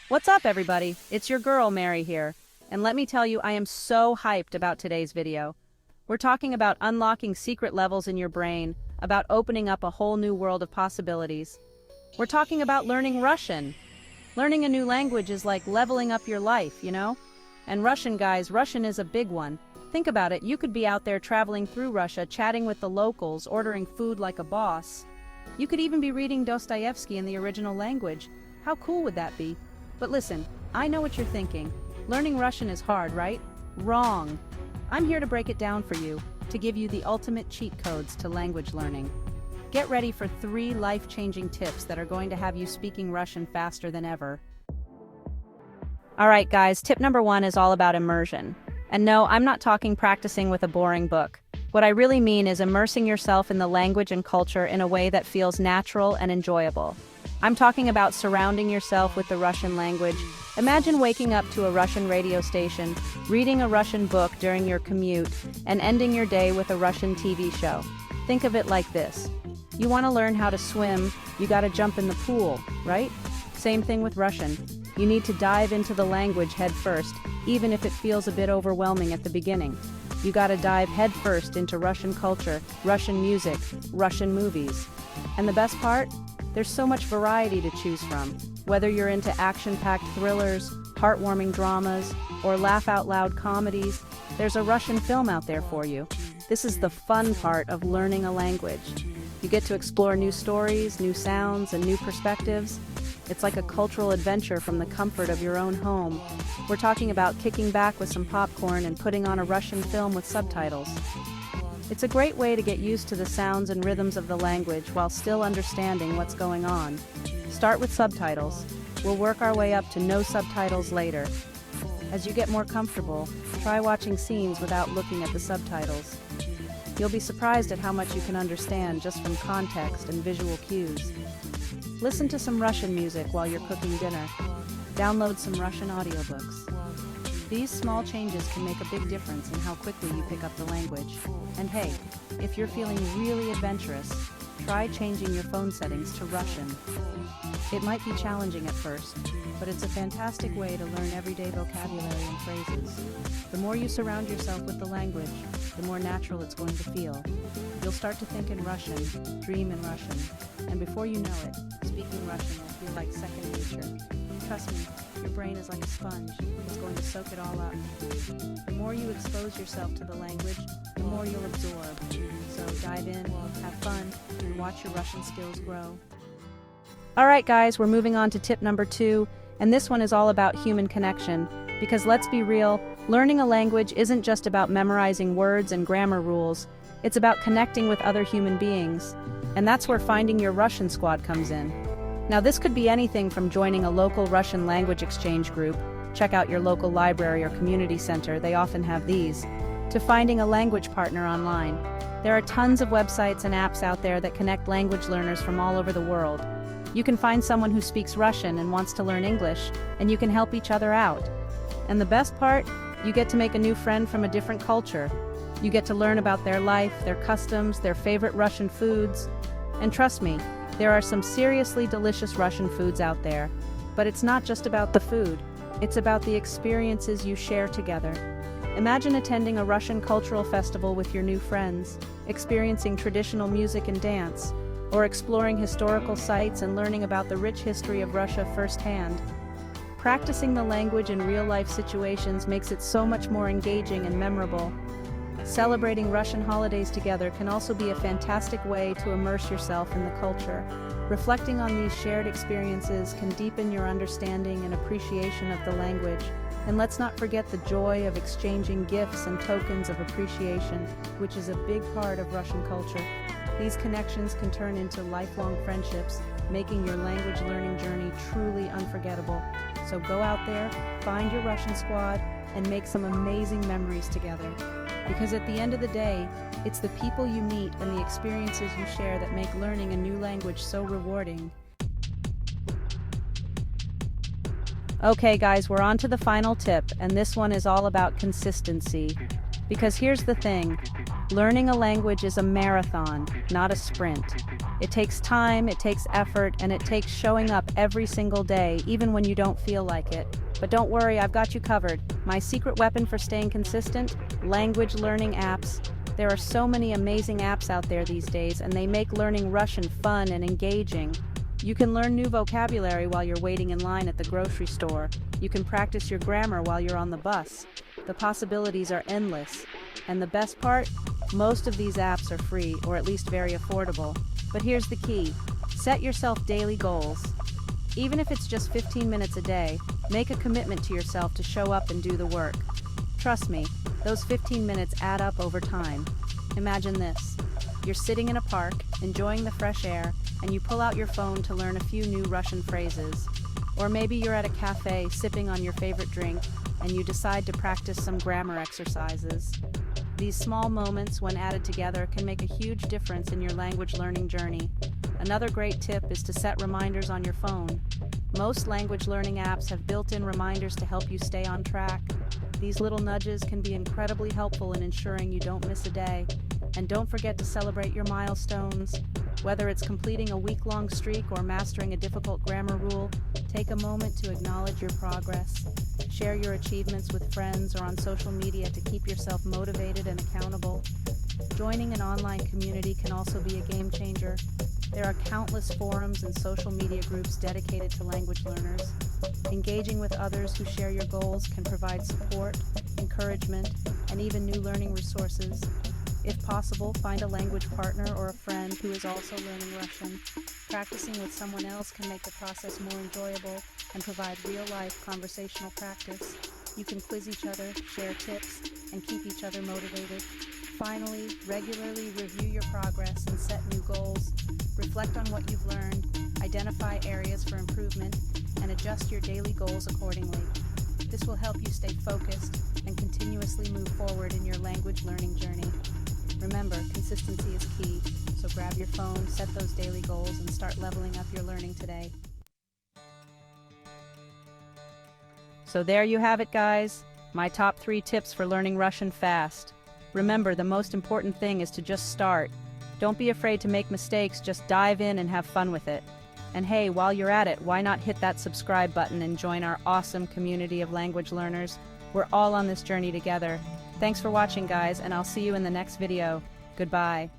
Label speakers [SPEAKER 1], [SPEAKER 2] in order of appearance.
[SPEAKER 1] What's up, everybody? It's your girl, Mary here. And let me tell you, I am so hyped about today's video. We're talking about unlocking secret levels in your brain, about opening up a whole new world of possibilities. We're talking about learning Russian. Learning a new language is like leveling up your life, you know? And Russian, guys, Russian is a big one. Think about it, you could be out there traveling through Russia, chatting with the locals, ordering food like a boss. You could even be reading Dostoevsky in the original language. How cool would that be? But listen, I know what you're thinking. Learning Russian is hard, right? Wrong. I'm here to break it down for you, to give you the ultimate cheat codes to language learning. Get ready for 3 life-changing tips that are going to have you speaking Russian faster than ever. Alright guys, tip number 1 is all about immersion. And no, I'm not talking practicing with a boring book. What I really mean is immersing yourself in the language and culture in a way that feels natural and enjoyable. I'm talking about surrounding yourself with the Russian language. Imagine waking up to a Russian radio station, reading a Russian book during your commute, and ending your day with a Russian TV show. Think of it like this. You want to learn how to swim, you gotta jump in the pool, right? Same thing with Russian. You need to dive into the language head first, even if it feels a bit overwhelming at the beginning. You gotta dive head first into Russian culture, Russian music, Russian movies. And the best part? There's so much variety to choose from. Whether you're into action-packed thrillers, heartwarming dramas, or laugh-out-loud comedies, there's a Russian film out there for you. This is the fun part of learning a language. You get to explore new stories, new sounds, and new perspectives. It's like a cultural adventure from the comfort of your own home. We're talking about kicking back with some popcorn and putting on a Russian film with subtitles. It's a great way to get used to the sounds and rhythms of the language while still understanding what's going on. Start with subtitles. We'll work our way up to no subtitles later. As you get more comfortable, try watching scenes without looking at the subtitles. You'll be surprised at how much you can understand just from context and visual cues. Listen to some Russian music while you're cooking dinner. Download some Russian audiobooks. These small changes can make a big difference in how quickly you pick up the language. And hey, if you're feeling really adventurous, try changing your phone settings to Russian. It might be challenging at first, but it's a fantastic way to learn everyday vocabulary and phrases. The more you surround yourself with the language, the more natural it's going to feel. You'll start to think in Russian, dream in Russian, and before you know it, speaking Russian will feel like second nature. Trust me, your brain is like a sponge. It's going to soak it all up. The more you expose yourself to the language, the more you'll absorb. So dive in, have fun, and watch your Russian skills grow. Alright guys, we're moving on to tip number 2, and this one is all about human connection. Because let's be real, learning a language isn't just about memorizing words and grammar rules. It's about connecting with other human beings. And that's where finding your Russian squad comes in. Now this could be anything from joining a local Russian language exchange group, check out your local library or community center, they often have these, to finding a language partner online. There are tons of websites and apps out there that connect language learners from all over the world. You can find someone who speaks Russian and wants to learn English, and you can help each other out. And the best part? You get to make a new friend from a different culture. You get to learn about their life, their customs, their favorite Russian foods. And trust me, there are some seriously delicious Russian foods out there. But it's not just about the food. It's about the experiences you share together. Imagine attending a Russian cultural festival with your new friends, experiencing traditional music and dance, or exploring historical sites and learning about the rich history of Russia firsthand. Practicing the language in real-life situations makes it so much more engaging and memorable. Celebrating Russian holidays together can also be a fantastic way to immerse yourself in the culture. Reflecting on these shared experiences can deepen your understanding and appreciation of the language. And let's not forget the joy of exchanging gifts and tokens of appreciation, which is a big part of Russian culture. These connections can turn into lifelong friendships, making your language learning journey truly unforgettable. So go out there, find your Russian squad, and make some amazing memories together. Because at the end of the day, it's the people you meet and the experiences you share that make learning a new language so rewarding. Okay guys, we're on to the final tip, and this one is all about consistency. Because here's the thing, learning a language is a marathon, not a sprint. It takes time, it takes effort, and it takes showing up every single day, even when you don't feel like it. But don't worry, I've got you covered. My secret weapon for staying consistent? Language learning apps. There are so many amazing apps out there these days, and they make learning Russian fun and engaging. You can learn new vocabulary while you're waiting in line at the grocery store. You can practice your grammar while you're on the bus. The possibilities are endless. And the best part? Most of these apps are free, or at least very affordable. But here's the key. Set yourself daily goals. Even if it's just 15 minutes a day, make a commitment to yourself to show up and do the work. Trust me, those 15 minutes add up over time. Imagine this. You're sitting in a park, enjoying the fresh air, and you pull out your phone to learn a few new Russian phrases. Or maybe you're at a cafe sipping on your favorite drink, and you decide to practice some grammar exercises. These small moments, when added together, can make a huge difference in your language learning journey. Another great tip is to set reminders on your phone. Most language learning apps have built-in reminders to help you stay on track. These little nudges can be incredibly helpful in ensuring you don't miss a day. And don't forget to celebrate your milestones. Whether it's completing a week-long streak or mastering a difficult grammar rule, take a moment to acknowledge your progress. Share your achievements with friends or on social media to keep yourself motivated and accountable. Joining an online community can also be a game changer. There are countless forums and social media groups dedicated to language learners. Engaging with others who share your goals can provide support, encouragement, and even new learning resources. If possible, find a language partner or a friend who is also learning Russian. Practicing with someone else can make the process more enjoyable and provide real-life conversational practice. You can quiz each other, share tips, and keep each other motivated. Finally, regularly review your progress and set new goals. Reflect on what you've learned, identify areas for improvement, and adjust your daily goals accordingly. This will help you stay focused and continuously move forward in your language learning journey. Remember, consistency is key, so grab your phone, set those daily goals, and start leveling up your learning today. So there you have it, guys. My top 3 tips for learning Russian fast. Remember, the most important thing is to just start. Don't be afraid to make mistakes, just dive in and have fun with it. And hey, while you're at it, why not hit that subscribe button and join our awesome community of language learners? We're all on this journey together. Thanks for watching, guys, and I'll see you in the next video. Goodbye.